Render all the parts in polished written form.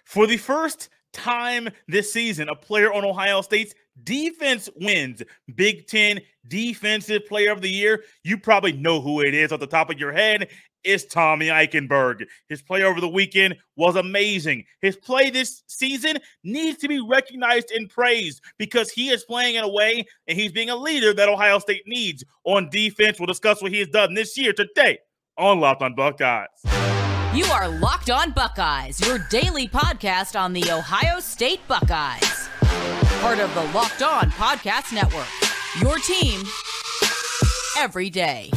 For the first time this season, a player on Ohio State's defense wins Big Ten Defensive Player of the Year. You probably know who it is off the top of your head. It's Tommy Eichenberg. His play over the weekend was amazing. His play this season needs to be recognized and praised because he is playing in a way and he's being a leader that Ohio State needs on defense. We'll discuss what he has done this year today on Locked on Buckeyes. You are Locked on Buckeyes, your daily podcast on the Ohio State Buckeyes. Part of the Locked on Podcast Network, your team every day.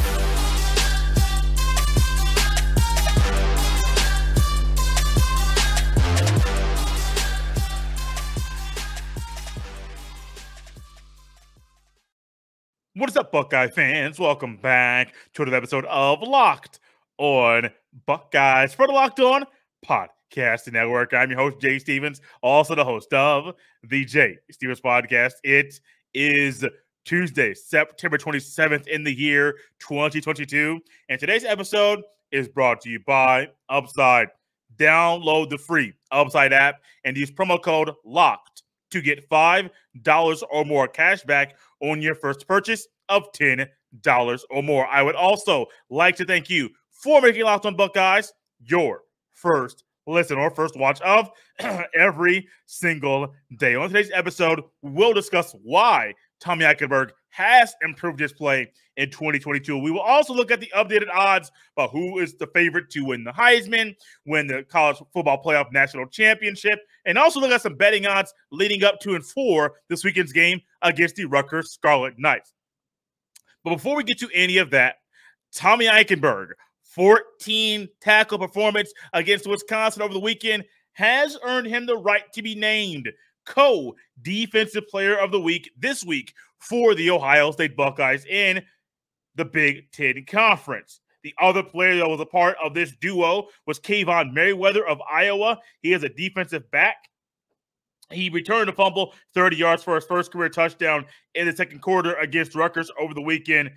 What is up, Buckeye fans? Welcome back to another episode of Locked on Buckeyes for the Locked on Podcast Network. I'm your host, Jay Stevens, also the host of the Jay Stevens Podcast. It is Tuesday, September 27th in the year 2022, and today's episode is brought to you by Upside. Download the free Upside app and use promo code LOCKED to get $5 or more cash back on your first purchase of $10 or more. I would also like to thank you for making Locked on Buckeyes your first listen or first watch of every single day. On today's episode, we'll discuss why Tommy Eichenberg has improved his play in 2022. We will also look at the updated odds about who is the favorite to win the Heisman, win the College Football Playoff National Championship, and also look at some betting odds leading up to and for this weekend's game against the Rutgers Scarlet Knights. But before we get to any of that, Tommy Eichenberg, 14 tackle performance against Wisconsin over the weekend, has earned him the right to be named co-defensive player of the week this week for the Ohio State Buckeyes in the Big Ten Conference. The other player that was a part of this duo was Kayvon Merriweather of Iowa. He is a defensive back. He returned a fumble, 30 yards for his first career touchdown in the second quarter against Rutgers over the weekend.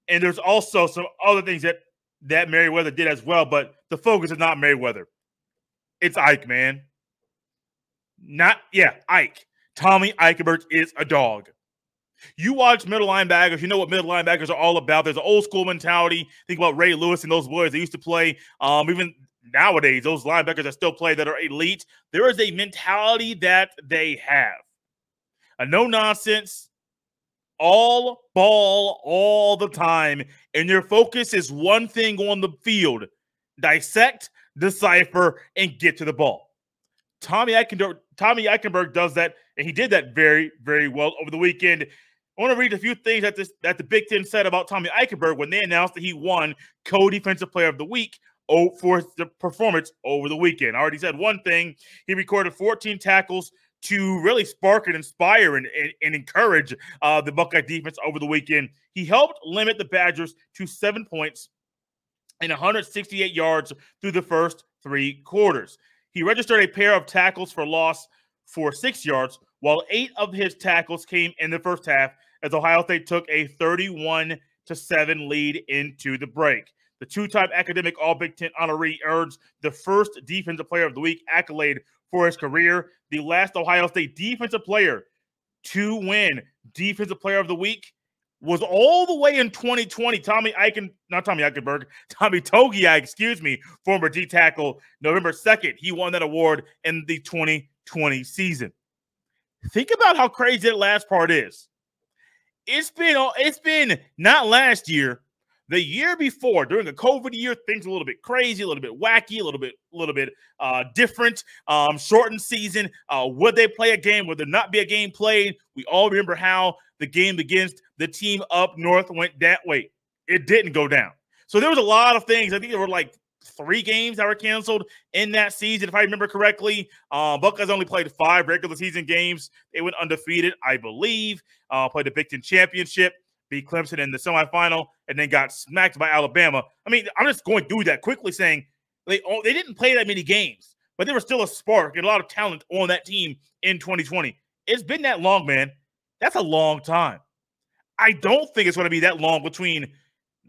And there's also some other things that Merriweather did as well, but the focus is not Merriweather. It's Ike, man. Ike. Tommy Eichenberg is a dog. You watch middle linebackers, you know what middle linebackers are all about. There's an old school mentality. Think about Ray Lewis and those boys that used to play. Even nowadays, those linebackers that still play that are elite, there is a mentality that they have. A no-nonsense, all ball, all the time. And their focus is one thing on the field: dissect, decipher, and get to the ball. Tommy Eichenberg does that, and he did that very, very well over the weekend. I want to read a few things that the Big Ten said about Tommy Eichenberg when they announced that he won co-defensive player of the week for the performance over the weekend. I already said one thing. He recorded 14 tackles to really spark and inspire and encourage the Buckeye defense over the weekend. He helped limit the Badgers to 7 points and 168 yards through the first three quarters. He registered a pair of tackles for loss for 6 yards, while 8 of his tackles came in the first half as Ohio State took a 31-7 lead into the break. The two-time academic All-Big Ten honoree earns the first Defensive Player of the Week accolade for his career. The last Ohio State defensive player to win Defensive Player of the Week was all the way in 2020. Tommy Togiai, former D tackle, November 2nd. He won that award in the 2020 season. Think about how crazy that last part is. It's been not last year, the year before, during the COVID year, things a little bit crazy, a little bit wacky, a little bit different. Shortened season. Would they play a game? Would there not be a game played? We all remember how the game against the team up north went that way. It didn't go down. So there was a lot of things. I think there were like 3 games that were canceled in that season, if I remember correctly. Buckeyes only played 5 regular season games. They went undefeated, I believe. Played the Big Ten Championship, beat Clemson in the semifinal, and then got smacked by Alabama. I mean, I'm just going through that quickly, saying they didn't play that many games, but there was still a spark and a lot of talent on that team in 2020. It's been that long, man. That's a long time. I don't think it's going to be that long between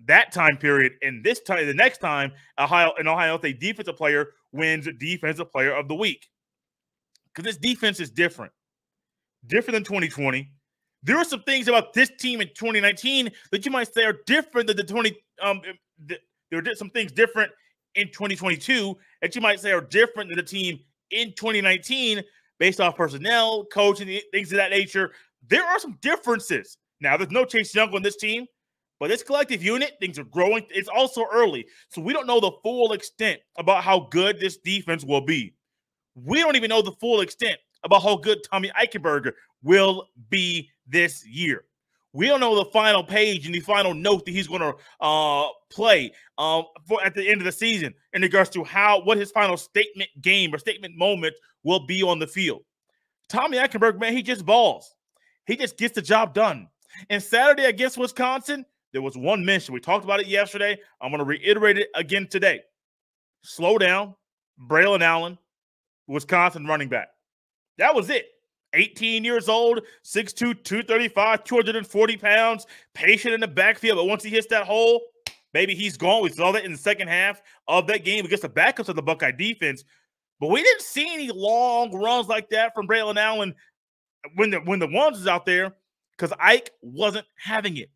that time period and this time. The next time an Ohio State defensive player wins Defensive Player of the Week. because this defense is different than 2020. There are some things about this team in 2019 that you might say are different than there are some things different in 2022 that you might say are different than the team in 2019 based off personnel, coaching, things of that nature. There are some differences. Now, there's no Chase Young on this team, but this collective unit, things are growing. It's also early, so we don't know the full extent about how good this defense will be. We don't even know the full extent about how good Tommy Eichenberg will be this year. We don't know the final page and the final note that he's going to play at the end of the season in regards to what his final statement game or statement moment will be on the field. Tommy Eichenberg, man, he just balls. He just gets the job done. And Saturday against Wisconsin, there was one mention. We talked about it yesterday. I'm going to reiterate it again today. Slow down. Braylon Allen, Wisconsin running back. That was it. 18 years old, 6'2", 235, 240 pounds, patient in the backfield. But once he hits that hole, baby, he's gone. We saw that in the second half of that game against the backups of the Buckeye defense. But we didn't see any long runs like that from Braylon Allen when the ones is out there because Ike wasn't having it.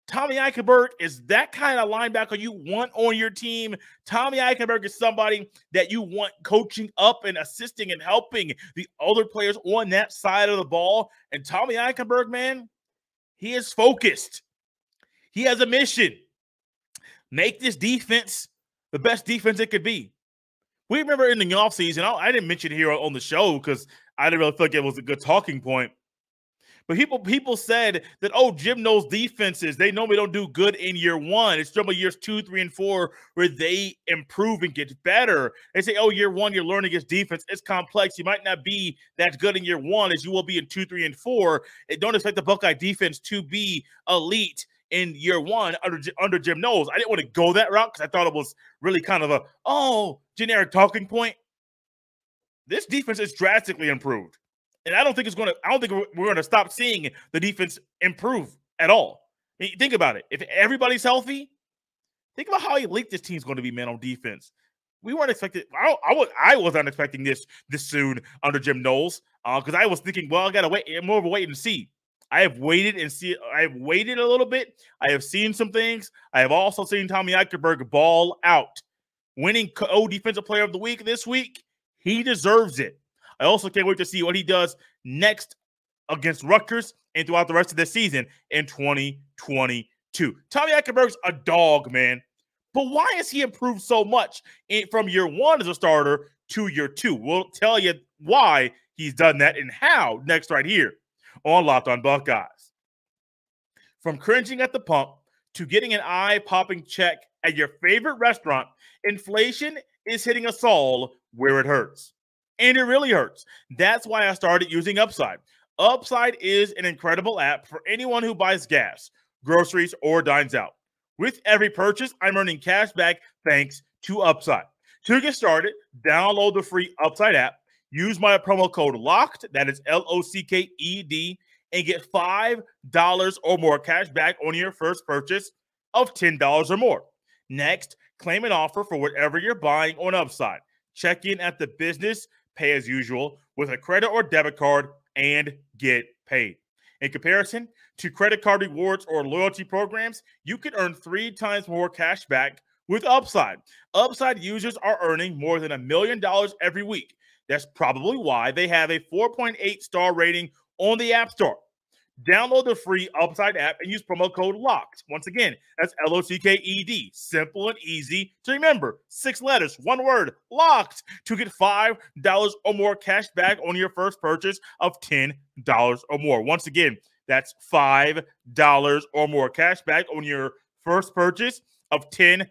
Tommy Eichenberg is that kind of linebacker you want on your team. Tommy Eichenberg is somebody that you want coaching up and assisting and helping the other players on that side of the ball. And Tommy Eichenberg, man, he is focused. He has a mission. Make this defense the best defense it could be. We remember in the offseason, I didn't mention it here on the show because I didn't really feel like it was a good talking point. But people said that, oh, Jim Knowles' defenses, they normally don't do good in year one. It's normally years 2, 3, and 4 where they improve and get better. They say, oh, year one, you're learning his defense. It's complex. You might not be that good in year one as you will be in 2, 3, and 4. And don't expect the Buckeye defense to be elite in year one under Jim Knowles. I didn't want to go that route because I thought it was really kind of a, generic talking point. This defense is drastically improved. And I don't think we're going to stop seeing the defense improve at all. I mean, think about it. If everybody's healthy, think about how elite this team's going to be, man, on defense. We weren't expecting. I wasn't expecting this soon under Jim Knowles because I was thinking, well, I got to wait. More of a wait and see. I have waited and see. I have waited a little bit. I have seen some things. I have also seen Tommy Eichenberg ball out, winning Defensive Player of the Week this week. He deserves it. I also can't wait to see what he does next against Rutgers and throughout the rest of the season in 2022. Tommy Eichenberg's a dog, man. But why has he improved so much from year one as a starter to year two? We'll tell you why he's done that and how next right here on Locked On Buckeyes. From cringing at the pump to getting an eye-popping check at your favorite restaurant, inflation is hitting us all where it hurts. And it really hurts. That's why I started using Upside. Upside is an incredible app for anyone who buys gas, groceries, or dines out. With every purchase, I'm earning cash back thanks to Upside. To get started, download the free Upside app, use my promo code LOCKED, that is LOCKED, and get $5 or more cash back on your first purchase of $10 or more. Next, claim an offer for whatever you're buying on Upside. Check in at the business, pay as usual, with a credit or debit card, and get paid. In comparison to credit card rewards or loyalty programs, you can earn 3 times more cash back with Upside. Upside users are earning more than $1 million every week. That's probably why they have a 4.8 star rating on the App Store. Download the free Upside app and use promo code LOCKED. Once again, that's LOCKED. Simple and easy to remember. 6 letters, 1 word, LOCKED, to get $5 or more cash back on your first purchase of $10 or more. Once again, that's $5 or more cash back on your first purchase of $10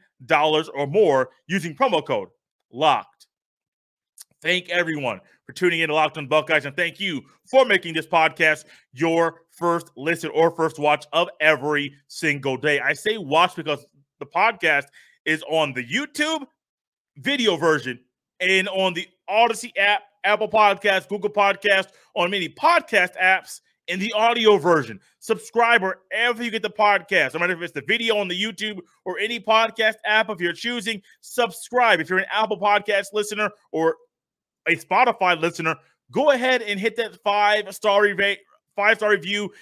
or more using promo code LOCKED. Thank everyone for tuning in to Locked On Buckeyes, and thank you for making this podcast your first listen or first watch of every single day. I say watch because the podcast is on the YouTube video version and on the Odyssey app, Apple Podcasts, Google Podcasts, on many podcast apps in the audio version. Subscribe wherever you get the podcast. No matter if it's the video on the YouTube or any podcast app of your choosing, subscribe. If you're an Apple Podcast listener or a Spotify listener, go ahead and hit that 5-star review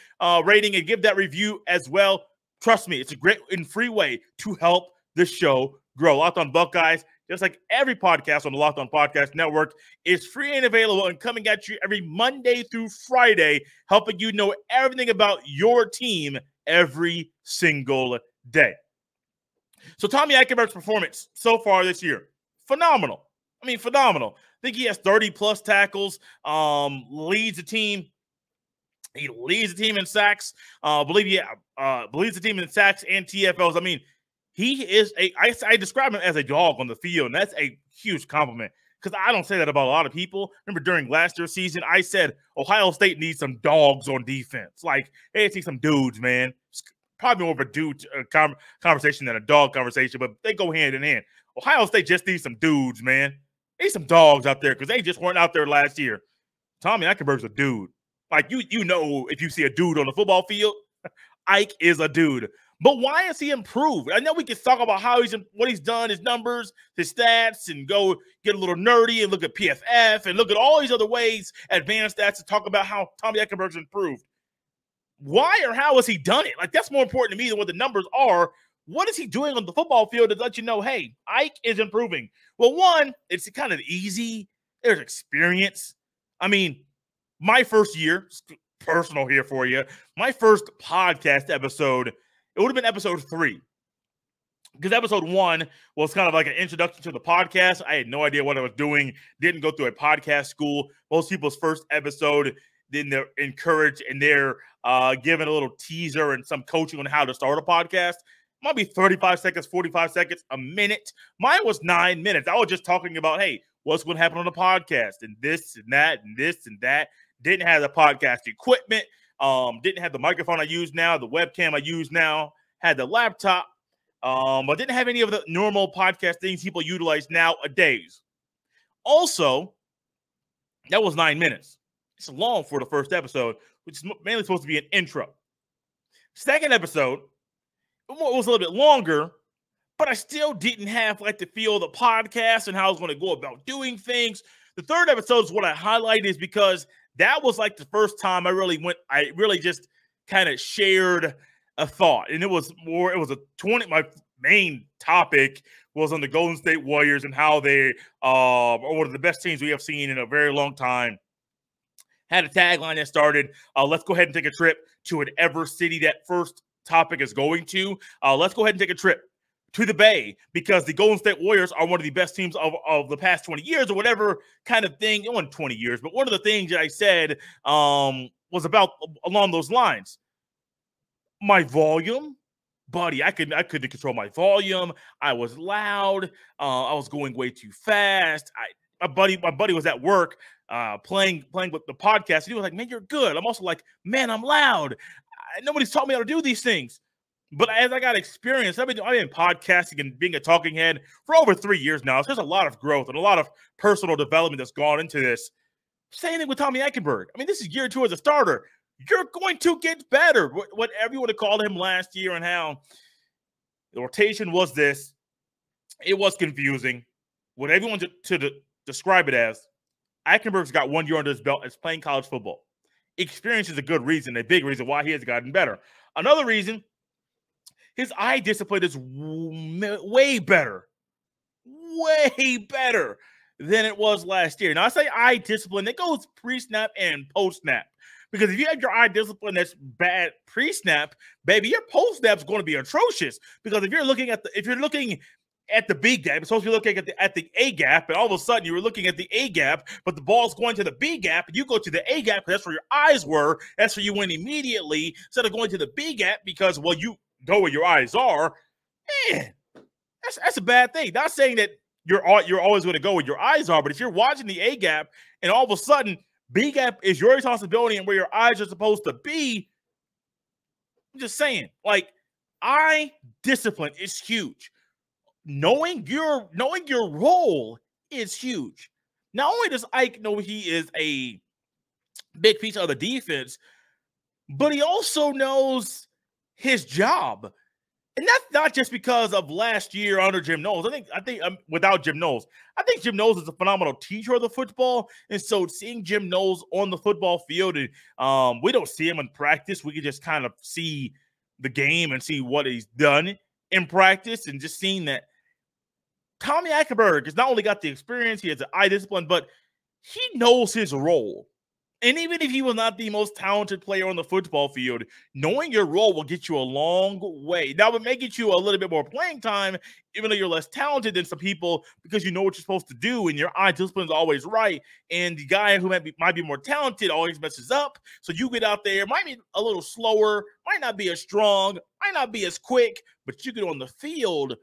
rating and give that review as well. Trust me, it's a great and free way to help the show grow. Locked On Buckeyes, just like every podcast on the Locked On Podcast Network, is free and available and coming at you every Monday through Friday, helping you know everything about your team every single day. So Tommy Eichenberg's performance so far this year, phenomenal. I mean, phenomenal. I think he has 30-plus tackles, leads the team. He leads the team in sacks. Leads the team in sacks and TFLs. I mean, he is I describe him as a dog on the field, and that's a huge compliment because I don't say that about a lot of people. Remember during last year's season, I said Ohio State needs some dogs on defense. Like, hey, I see some dudes, man. It's probably more of a dude conversation than a dog conversation, but they go hand in hand. Ohio State just needs some dudes, man. They need some dogs out there because they just weren't out there last year. Tommy Eichenberg's a dude. Like, you know, if you see a dude on the football field, Ike is a dude. But why has he improved? I know we can talk about what he's done, his numbers, his stats, and go get a little nerdy and look at PFF and look at all these other ways, advanced stats, to talk about how Tommy Eichenberg's improved. Why or how has he done it? Like, that's more important to me than what the numbers are. What is he doing on the football field to let you know, hey, Ike is improving? Well, one, it's kind of easy. There's experience. I mean, my first year, personal here for you, my first podcast episode, it would have been episode 3. Because episode 1 was kind of like an introduction to the podcast. I had no idea what I was doing. Didn't go through a podcast school. Most people's first episode, then they're encouraged and they're given a little teaser and some coaching on how to start a podcast. Might be 35 seconds, 45 seconds, a minute. Mine was 9 minutes. I was just talking about, hey, what's going to happen on the podcast and this and that and this and that. Didn't have the podcast equipment. Didn't have the microphone I use now, the webcam I use now. Had the laptop, but didn't have any of the normal podcast things people utilize nowadays. Also, that was 9 minutes. It's long for the first episode, which is mainly supposed to be an intro. Second episode, it was a little bit longer, but I still didn't have like the feel of the podcast and how I was going to go about doing things. The third episode is what I highlighted is because that was like the first time I really just kind of shared a thought. And my main topic was on the Golden State Warriors and how they are one of the best teams we have seen in a very long time. Had a tagline that started, let's go ahead and take a trip to whatever city that first topic is going to. Let's go ahead and take a trip to the Bay because the Golden State Warriors are one of the best teams of the past 20 years or whatever kind of thing. It wasn't 20 years, but one of the things that I said was about along those lines. My volume, buddy, I couldn't control my volume. I was loud. I was going way too fast. My buddy was at work playing with the podcast. And he was like, man, you're good. I'm also like, man, I'm loud. Nobody's taught me how to do these things. But as I got experience, I've been podcasting and being a talking head for over 3 years now. So there's a lot of growth and a lot of personal development that's gone into this. Same thing with Tommy Eichenberg. I mean, this is year 2 as a starter. You're going to get better. Whatever you would have called him last year and how the rotation was this, it was confusing. Whatever you want to describe it as, Eichenberg's got 1 year under his belt as playing college football. Experience is a good reason, a big reason why he has gotten better. Another reason, his eye discipline is way better than it was last year. Now, I say eye discipline, that goes pre-snap and post-snap. Because if you have your eye discipline that's bad pre-snap, baby, your post-snap is going to be atrocious. Because if you're looking at the B gap, you're supposed to be looking at the A gap, and all of a sudden you were looking at the A gap, but the ball's going to the B gap, and you go to the A gap because that's where your eyes were. That's where you went immediately instead of going to the B gap because, well, you go where your eyes are. Man, that's a bad thing. Not saying that you're always going to go where your eyes are, but if you're watching the A gap and all of a sudden B gap is your responsibility and where your eyes are supposed to be, I'm just saying, like, eye discipline is huge. Knowing your role is huge. Not only does Ike know he is a big piece of the defense, but he also knows his job. And that's not just because of last year under Jim Knowles. I think without Jim Knowles, I think Jim Knowles is a phenomenal teacher of the football. And so seeing Jim Knowles on the football field, and we don't see him in practice. We can just kind of see the game and see what he's done in practice, and just seeing that Tommy Eichenberg has not only got the experience, he has the eye discipline, but he knows his role. And even if he was not the most talented player on the football field, knowing your role will get you a long way. Now, it may get you a little bit more playing time, even though you're less talented than some people, because you know what you're supposed to do, and your eye discipline is always right. And the guy who might be more talented always messes up. So you get out there, might be a little slower, might not be as strong, might not be as quick, but you get on the field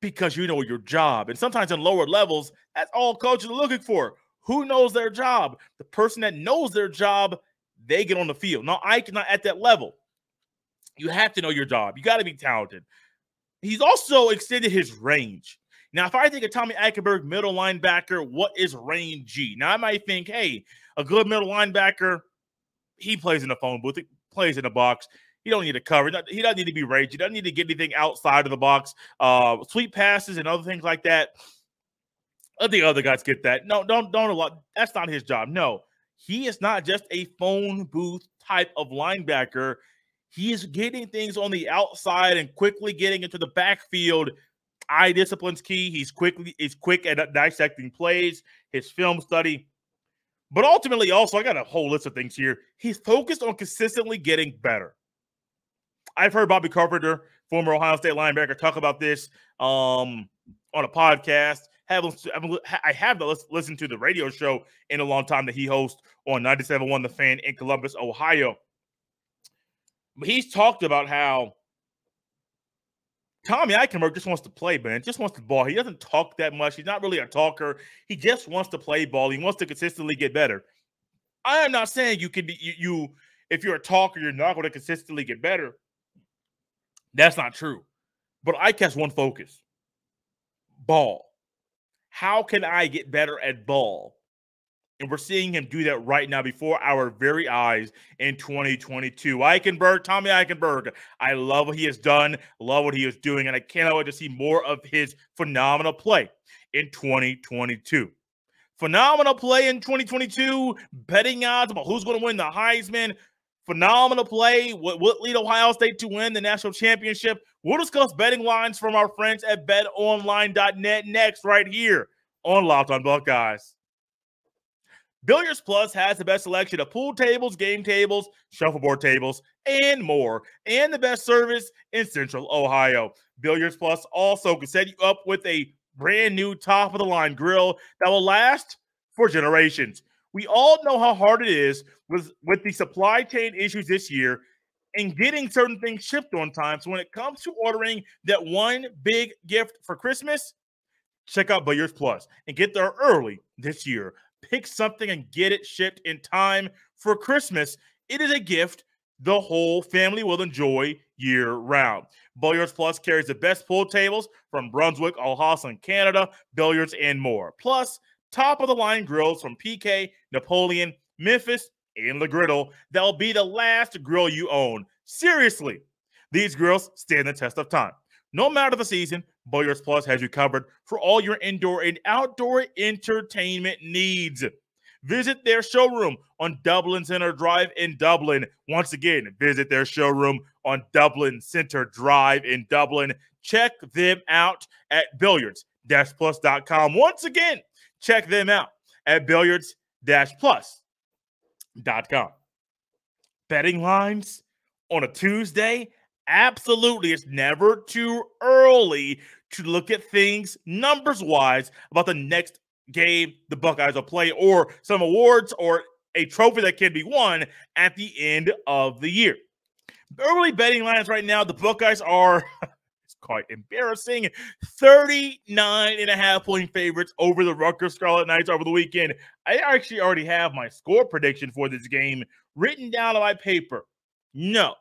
because you know your job. And sometimes in lower levels, that's all coaches are looking for. Who knows their job? The person that knows their job, they get on the field. Now, Ike not at that level. You have to know your job. You got to be talented. He's also extended his range. Now, if I think of Tommy Eichenberg, middle linebacker, what is range G? Now, I might think, hey, a good middle linebacker, he plays in the phone booth. He plays in the box. He don't need to cover. He doesn't need to be raged. He doesn't need to get anything outside of the box. Sweep passes and other things like that. I think other guys get that. No, don't a lot. That's not his job. No, he is not just a phone booth type of linebacker. He is getting things on the outside and quickly getting into the backfield. Eye discipline's key. He's quick at dissecting plays, his film study. But ultimately, also, I got a whole list of things here. He's focused on consistently getting better. I've heard Bobby Carpenter, former Ohio State linebacker, talk about this on a podcast. I have listened to the radio show in a long time that he hosts on 97.1 The Fan in Columbus, Ohio. But he's talked about how Tommy Eichenberg just wants to play, man. Just wants to ball. He doesn't talk that much. He's not really a talker. He just wants to play ball. He wants to consistently get better. I am not saying you can be if you're a talker, you're not going to consistently get better. That's not true. But Ike has one focus: ball. How can I get better at ball? And we're seeing him do that right now before our very eyes in 2022. Tommy Eichenberg, I love what he has done, love what he is doing, and I cannot wait to see more of his phenomenal play in 2022. Phenomenal play in 2022, betting odds about who's going to win the Heisman. Phenomenal play. What lead Ohio State to win the national championship? We'll discuss betting lines from our friends at BetOnline.net next, right here on Locked on Buckeyes. Billiards Plus has the best selection of pool tables, game tables, shuffleboard tables, and more, and the best service in Central Ohio. Billiards Plus also can set you up with a brand new top-of-the-line grill that will last for generations. We all know how hard it is with the supply chain issues this year and getting certain things shipped on time. So when it comes to ordering that one big gift for Christmas, check out Billiards Plus and get there early this year. Pick something and get it shipped in time for Christmas. It is a gift the whole family will enjoy year-round. Billiards Plus carries the best pool tables from Brunswick, Alhassa, Canada, billiards, and more. Plus, top-of-the-line grills from PK, Napoleon, Memphis, and Le Griddle that'll be the last grill you own. Seriously, these grills stand the test of time. No matter the season, Billiards Plus has you covered for all your indoor and outdoor entertainment needs. Visit their showroom on Dublin Center Drive in Dublin. Once again, visit their showroom on Dublin Center Drive in Dublin. Check them out at billiards-plus.com. Once again, check them out at billiards-plus.com. Betting lines on a Tuesday? Absolutely. It's never too early to look at things numbers-wise about the next game the Buckeyes will play, or some awards or a trophy that can be won at the end of the year. Early betting lines right now, the Buckeyes are it's quite embarrassing. 39.5-point favorites over the Rutgers Scarlet Knights over the weekend. I actually already have my score prediction for this game written down on my paper. No,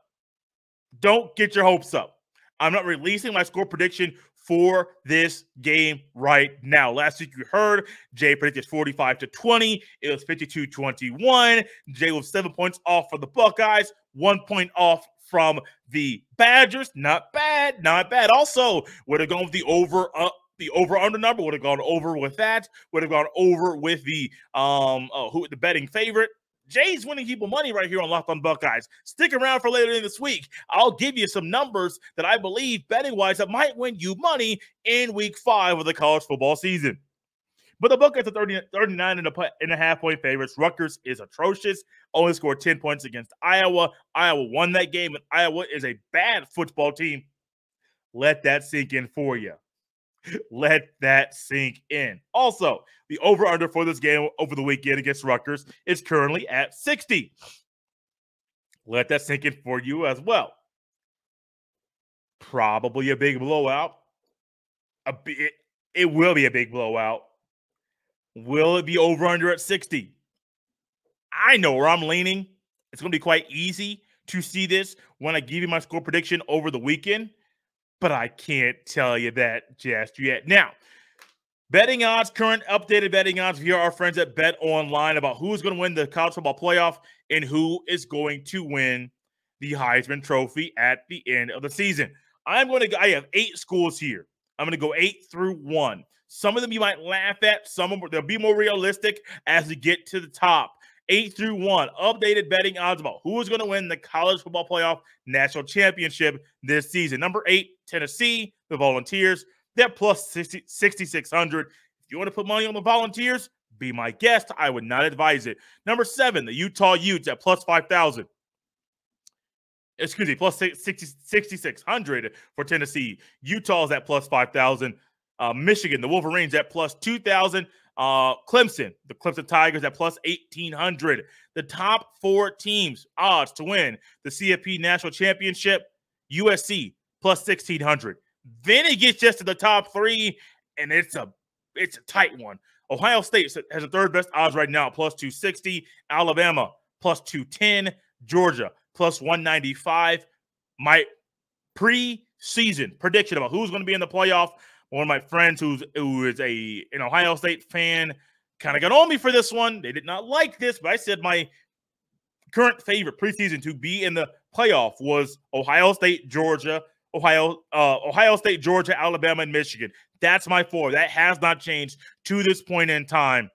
don't get your hopes up. I'm not releasing my score prediction for this game right now. Last week you heard Jay predicted 45-20. It was 52-21. Jay was 7 points off for the Buckeyes, 1 point off from the Badgers. Not bad, not bad. Also, would have gone with the over-under number. Would have gone over with that. Would have gone over with the the betting favorite. Jay's winning people money right here on Locked on Buckeyes. Stick around for later in this week. I'll give you some numbers that I believe betting-wise that might win you money in week 5 of the college football season. But the Buckeyes are 39.5 point favorites. Rutgers is atrocious. Only scored 10 points against Iowa. Iowa won that game, and Iowa is a bad football team. Let that sink in for you. Let that sink in. Also, the over-under for this game over the weekend against Rutgers is currently at 60. Let that sink in for you as well. Probably a big blowout. It will be a big blowout. Will it be over-under at 60? I know where I'm leaning. It's going to be quite easy to see this when I give you my score prediction over the weekend. But I can't tell you that just yet. Now, betting odds, current updated betting odds via our friends at BetOnline about who's going to win the college football playoff and who is going to win the Heisman Trophy at the end of the season. I have 8 schools here. I'm going to go 8 through 1. Some of them you might laugh at. Some of them, they'll be more realistic as we get to the top. 8 through 1, updated betting odds about who is going to win the college football playoff national championship this season. Number 8, Tennessee, the Volunteers. They're plus 6,600. If you want to put money on the Volunteers, be my guest. I would not advise it. Number 7, the Utah Utes at plus 5,000. Excuse me, plus 6,600 for Tennessee. Utah's at plus 5,000. Michigan, the Wolverines at plus 2,000. Clemson, the Clemson Tigers at plus 1,800. The top 4 teams odds to win the CFP National Championship, USC plus 1,600. Then it gets just to the top 3, and it's a tight one. Ohio State has the 3rd best odds right now, plus 260. Alabama plus 210. Georgia plus 195. My preseason prediction about who's going to be in the playoff. One of my friends who is an Ohio State fan kind of got on me for this one. They did not like this, but I said my current favorite preseason to be in the playoff was Ohio State, Georgia, Alabama, and Michigan. That's my 4. That has not changed to this point in time.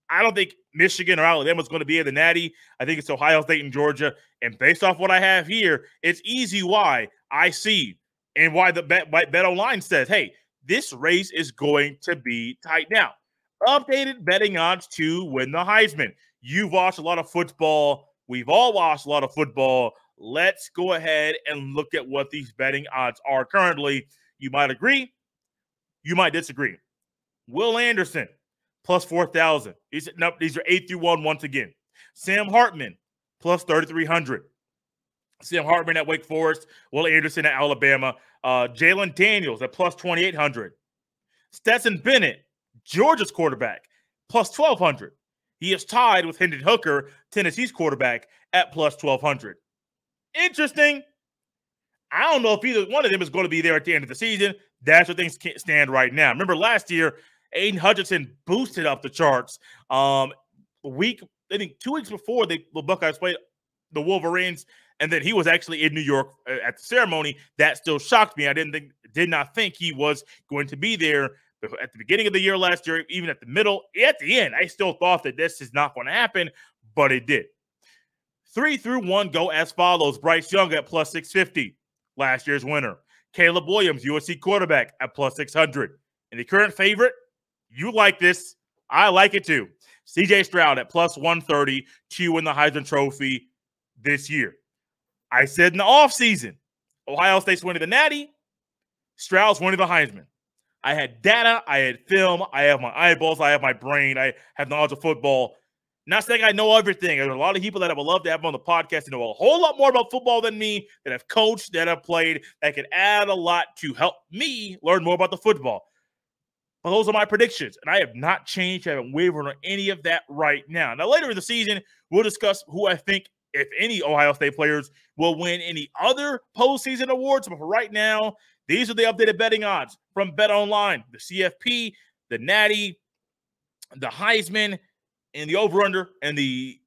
I don't think Michigan or Alabama is going to be in the Natty. I think it's Ohio State and Georgia. And based off what I have here, it's easy why I see and why the BetOnline says, hey, this race is going to be tight. Now, updated betting odds to win the Heisman. You've watched a lot of football. We've all watched a lot of football. Let's go ahead and look at what these betting odds are currently. You might agree. You might disagree. Will Anderson, plus 4,000. These are 8 through 1 once again. Sam Hartman, plus 3,300. Sam Hartman at Wake Forest. Will Anderson at Alabama. Jalen Daniels at plus 2,800. Stetson Bennett, Georgia's quarterback, plus 1,200. He is tied with Hendon Hooker, Tennessee's quarterback, at plus 1,200. Interesting. I don't know if either one of them is going to be there at the end of the season. That's where things can't stand right now. Remember last year, Aiden Hutchinson boosted up the charts. I think 2 weeks before the Buckeyes played the Wolverines, and then he was actually in New York at the ceremony. That still shocked me. I did not think he was going to be there at the beginning of the year last year, even at the middle. At the end, I still thought that this is not going to happen, but it did. 3 through 1 go as follows. Bryce Young at plus 650, last year's winner. Caleb Williams, USC quarterback, at plus 600. And the current favorite, you like this. I like it too. CJ Stroud at plus 130 to win the Heisman Trophy this year. I said in the offseason, Ohio State's winning the Natty, Stroud's winning the Heisman. I had data, I had film, I have my eyeballs, I have my brain, I have knowledge of football. Not saying I know everything. There's a lot of people that I would love to have on the podcast and know a whole lot more about football than me, that have coached, that have played, that can add a lot to help me learn more about the football. But those are my predictions, and I have not changed. I haven't wavered on any of that right now. Now, later in the season, we'll discuss who I think, if any, Ohio State players will win any other postseason awards. But for right now, These are the updated betting odds from BetOnline, the CFP, the Natty, the Heisman, and the over-under, and the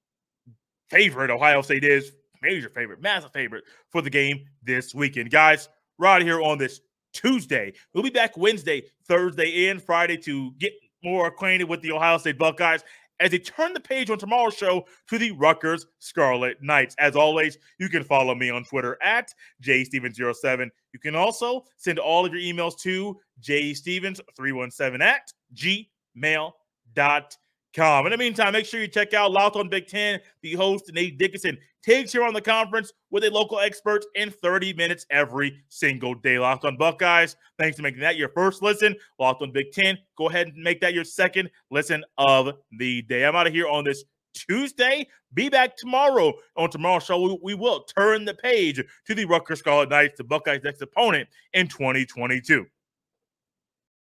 favorite Ohio State is, major favorite, massive favorite for the game this weekend. Guys, we're out of here on this Tuesday. We'll be back Wednesday, Thursday, and Friday to get more acquainted with the Ohio State Buckeyes as they turn the page on tomorrow's show to the Rutgers Scarlet Knights. As always, you can follow me on Twitter at jstevens07. You can also send all of your emails to jstevens317@gmail.com. In the meantime, make sure you check out Locked on Big Ten. The host, Nate Dickinson, takes here on the conference with a local expert in 30 minutes every single day. Locked on Buckeyes. Thanks for making that your first listen. Locked on Big Ten. Go ahead and make that your second listen of the day. I'm out of here on this Tuesday. Be back tomorrow. On tomorrow's show, we will turn the page to the Rutgers Scarlet Knights, the Buckeyes' next opponent in 2022.